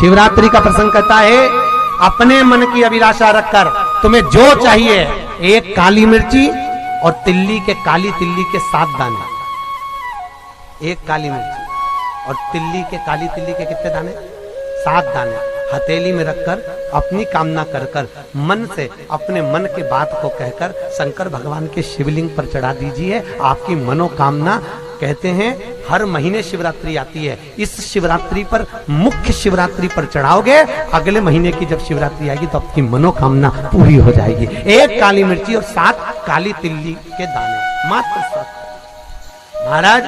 शिवरात्रि का प्रसंग कहता है, अपने मन की अभिलाषा रखकर तुम्हें जो चाहिए, एक काली मिर्ची और काली तिल्ली के 7 दाने। एक काली मिर्ची और काली तिल्ली के कितने दाने? 7 दाने हथेली में रखकर अपनी कामना कर कर मन से अपने मन की बात को कहकर शंकर भगवान के शिवलिंग पर चढ़ा दीजिए। आपकी मनोकामना, कहते हैं हर महीने शिवरात्रि आती है, इस शिवरात्रि पर, मुख्य शिवरात्रि पर चढ़ाओगे, अगले महीने की जब शिवरात्रि आएगी तो आपकी मनोकामना पूरी हो जाएगी। एक काली मिर्ची और 7 काली तिल्ली के दाने, मात्र 7। महाराज,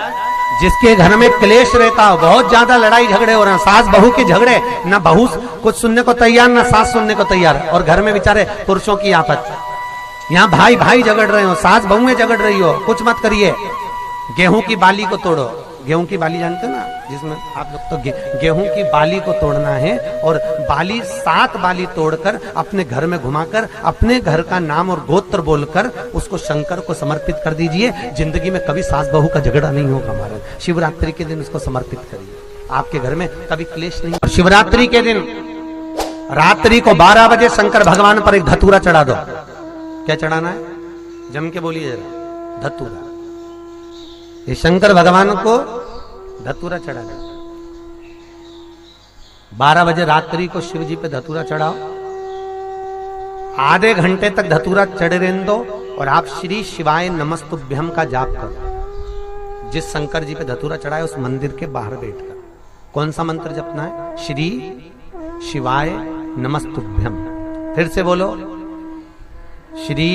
जिसके घर में क्लेश रहता हो, बहुत ज्यादा लड़ाई झगड़े हो रहे हैं, सास बहू के झगड़े, ना बहू कुछ सुनने को तैयार ना सास सुनने को तैयार, और घर में बेचारे पुरुषों की आफत, यहाँ भाई भाई झगड़ रहे हो, सास बहुएं झगड़ रही हो, कुछ मत करिए। गेहूं की बाली को तोड़ो। गेहूं की बाली जानते हो ना, जिसमें आप लोग तो गेहूं की बाली को तोड़ना है, और बाली 7 बाली तोड़कर अपने घर में घुमाकर अपने घर का नाम और गोत्र बोलकर उसको शंकर को समर्पित कर दीजिए। जिंदगी में कभी सास बहू का झगड़ा नहीं होगा। महाराज, शिवरात्रि के दिन उसको समर्पित करिए, आपके घर में कभी क्लेश नहीं। शिवरात्रि के दिन रात्रि को 12 बजे शंकर भगवान पर एक धतूरा चढ़ा दो। क्या चढ़ाना है? जम के बोलिए जरा। धतूरा। ये शंकर भगवान को धतूरा चढ़ा दो। 12 बजे रात्रि को शिव जी पे धतूरा चढ़ाओ। आधे घंटे तक धतूरा चढ़े रहने दो, और आप श्री शिवाय नमस्तुभ्यम का जाप करो। जिस शंकर जी पे धतूरा चढ़ाए उस मंदिर के बाहर बैठकर कौन सा मंत्र जपना है? श्री शिवाय नमस्तुभ्यम। फिर से बोलो, श्री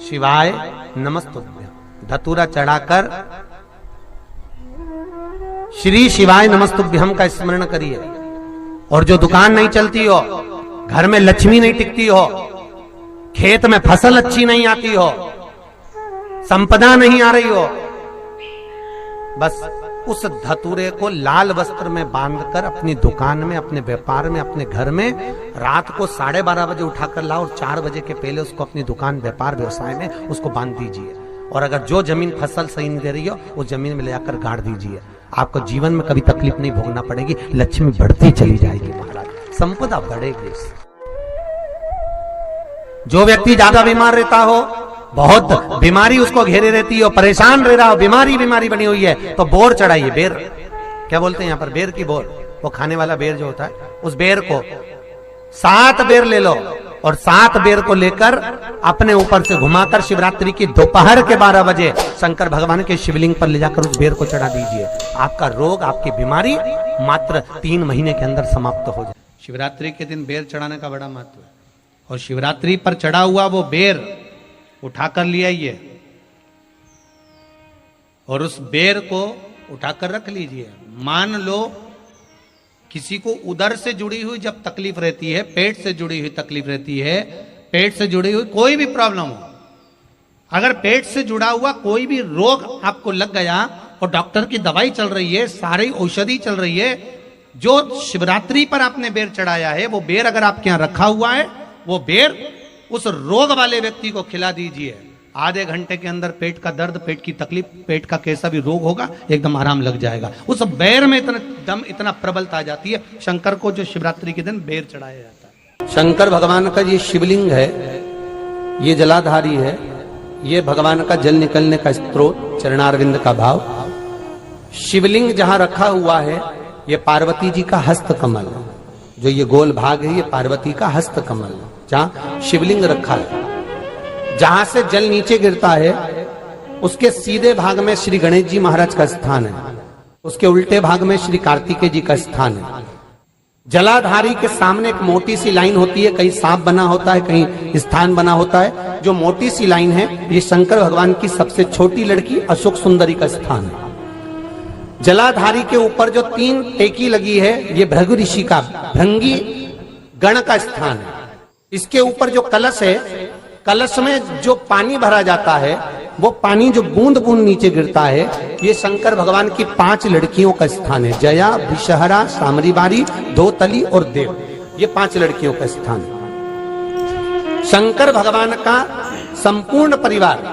शिवाय नमस्तुभ्यम। धतूरा चढ़ाकर श्री शिवाय नमस्तुभ्यम का स्मरण करिए। और जो दुकान नहीं चलती हो, घर में लक्ष्मी नहीं टिकती हो, खेत में फसल अच्छी नहीं आती हो, संपदा नहीं आ रही हो, बस उस धतूरे को लाल वस्त्र में बांधकर अपनी दुकान में, अपने व्यापार में, अपने घर में रात को 12:30 बजे उठाकर लाओ, और 4 बजे के पहले उसको अपनी दुकान, व्यापार, व्यवसाय में उसको बांध दीजिए। और अगर जो जमीन फसल सही नहीं दे रही हो, उस जमीन में ले जाकर गाड़ दीजिए। आपको जीवन में कभी तकलीफ नहीं भोगना पड़ेगी, लक्ष्मी बढ़ती चली जाएगी। महाराज, संपदा बढ़ेगी। जो व्यक्ति ज्यादा बीमार रहता हो, बहुत बीमारी उसको घेरे रहती हो, परेशान रह रहा हो, बीमारी बनी हुई है, तो बोर चढ़ाइए। बेर, क्या बोलते हैं यहाँ पर? बेर की बोर, वो खाने वाला बेर जो होता है, उस बेर को 7 बेर ले लो, और 7 बेर को लेकर अपने ऊपर से घुमाकर शिवरात्रि की दोपहर के 12 बजे शंकर भगवान के शिवलिंग पर ले जाकर उस बेर को चढ़ा दीजिए। आपका रोग, आपकी बीमारी मात्र 3 महीने के अंदर समाप्त हो जाए। शिवरात्रि के दिन बेर चढ़ाने का बड़ा महत्व है, और शिवरात्रि पर चढ़ा हुआ वो बेर उठाकर ले आइए, और उस बेर को उठाकर रख लीजिए। मान लो किसी को उदर से जुड़ी हुई जब तकलीफ रहती है, पेट से जुड़ी हुई तकलीफ रहती है, पेट से जुड़ी हुई कोई भी प्रॉब्लम हो, अगर पेट से जुड़ा हुआ कोई भी रोग आपको लग गया और डॉक्टर की दवाई चल रही है, सारी औषधि चल रही है, जो शिवरात्रि पर आपने बेर चढ़ाया है, वो बेर अगर आपके यहां रखा हुआ है, वो बेर उस रोग वाले व्यक्ति को खिला दीजिए। आधे घंटे के अंदर पेट का दर्द, पेट की तकलीफ, पेट का कैसा भी रोग होगा, एकदम आराम लग जाएगा। उस बेर में इतना प्रबलता आ जाती है शंकर को, जो शिवरात्रि के दिन बेर चढ़ाया जाता है। शंकर भगवान का ये शिवलिंग है, ये जलाधारी है, ये भगवान का जल निकलने का स्त्रोत, चरणारविंद का भाव। शिवलिंग जहां रखा हुआ है, ये पार्वती जी का हस्त कमल, जो ये गोल भाग है, ये पार्वती का हस्त कमल, जहां शिवलिंग रखा है। जहां से जल नीचे गिरता है, उसके सीधे भाग में श्री गणेश जी महाराज का स्थान है, उसके उल्टे भाग में श्री कार्तिकेय जी का स्थान है। जलाधारी के सामने एक मोटी सी लाइन होती है, कहीं सांप बना होता है, कहीं स्थान बना होता है। जो मोटी सी लाइन है, ये शंकर भगवान की सबसे छोटी लड़की अशोक सुंदरी का स्थान है। जलाधारी के ऊपर जो 3 टेकी लगी है, ये भृगु ऋषि का, भृंगी गण का स्थान है। इसके ऊपर जो कलश है, कलश में जो पानी भरा जाता है, वो पानी जो बूंद बूंद नीचे गिरता है, ये शंकर भगवान की 5 लड़कियों का स्थान है। जया, विषहरा, सामरीबारी, धोतली और देव, ये 5 लड़कियों का स्थान है। शंकर भगवान का संपूर्ण परिवार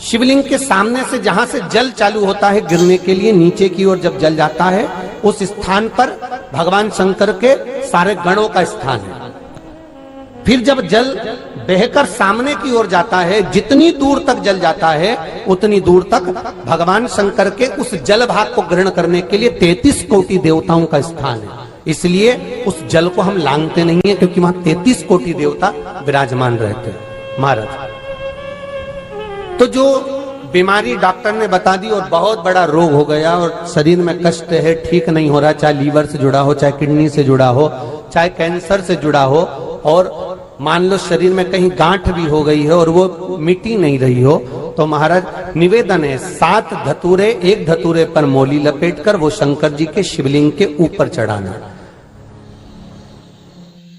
शिवलिंग के सामने से, जहां से जल चालू होता है गिरने के लिए, नीचे की ओर जब जल जाता है, उस स्थान पर भगवान शंकर के सारे गणों का स्थान है। फिर जब जल बहकर सामने की ओर जाता है, जितनी दूर तक जल जाता है उतनी दूर तक भगवान शंकर के उस जल भाग को ग्रहण करने के लिए 33 कोटि देवताओं का स्थान है। इसलिए उस जल को हम लांघते नहीं है, क्योंकि वहां 33 कोटि देवता विराजमान रहते हैं महाराज। तो जो बीमारी डॉक्टर ने बता दी और बहुत बड़ा रोग हो गया और शरीर में कष्ट है, ठीक नहीं हो रहा, चाहे लीवर से जुड़ा हो, चाहे किडनी से जुड़ा हो, चाहे कैंसर से जुड़ा हो, और मान लो शरीर में कहीं गांठ भी हो गई है और वो मिटी नहीं रही हो, तो महाराज निवेदन है 7 धतूरे, एक धतूरे पर मोली लपेटकर वो शंकर जी के शिवलिंग के ऊपर चढ़ाना।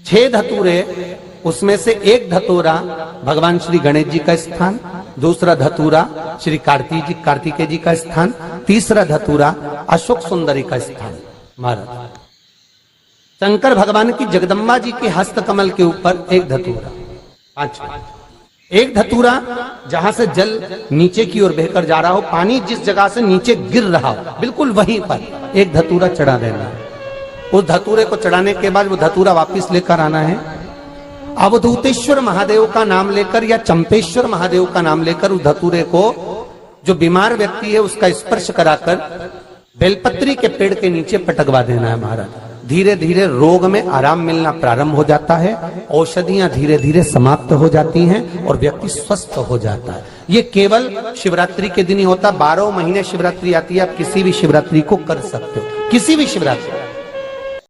6 धतूरे, उसमें से एक धतूरा भगवान श्री गणेश जी का स्थान, दूसरा धतूरा श्री कार्तिकेय जी का स्थान, तीसरा धतूरा अशोक सुंदरी का स्थान। महाराज शंकर भगवान की जगदम्बा जी के हस्त कमल के ऊपर एक धतूरा, 5 एक धतूरा जहां से जल नीचे की ओर बहकर जा रहा हो, पानी जिस जगह से नीचे गिर रहा हो बिल्कुल वहीं पर एक धतूरा चढ़ा देना है। उस धतूरे को चढ़ाने के बाद वो धतूरा वापस लेकर आना है। अवधूतेश्वर महादेव का नाम लेकर या चंपेश्वर महादेव का नाम लेकर उस धतूरे को, जो बीमार व्यक्ति है उसका स्पर्श कराकर बेलपत्री के पेड़ के नीचे पटकवा देना है महाराज। धीरे धीरे रोग में आराम मिलना प्रारंभ हो जाता है, औषधियां धीरे धीरे समाप्त हो जाती हैं और व्यक्ति स्वस्थ हो जाता है। ये केवल शिवरात्रि के दिन ही होता, 12 महीने शिवरात्रि आती है, आप किसी भी शिवरात्रि को कर सकते हो, किसी भी शिवरात्रि।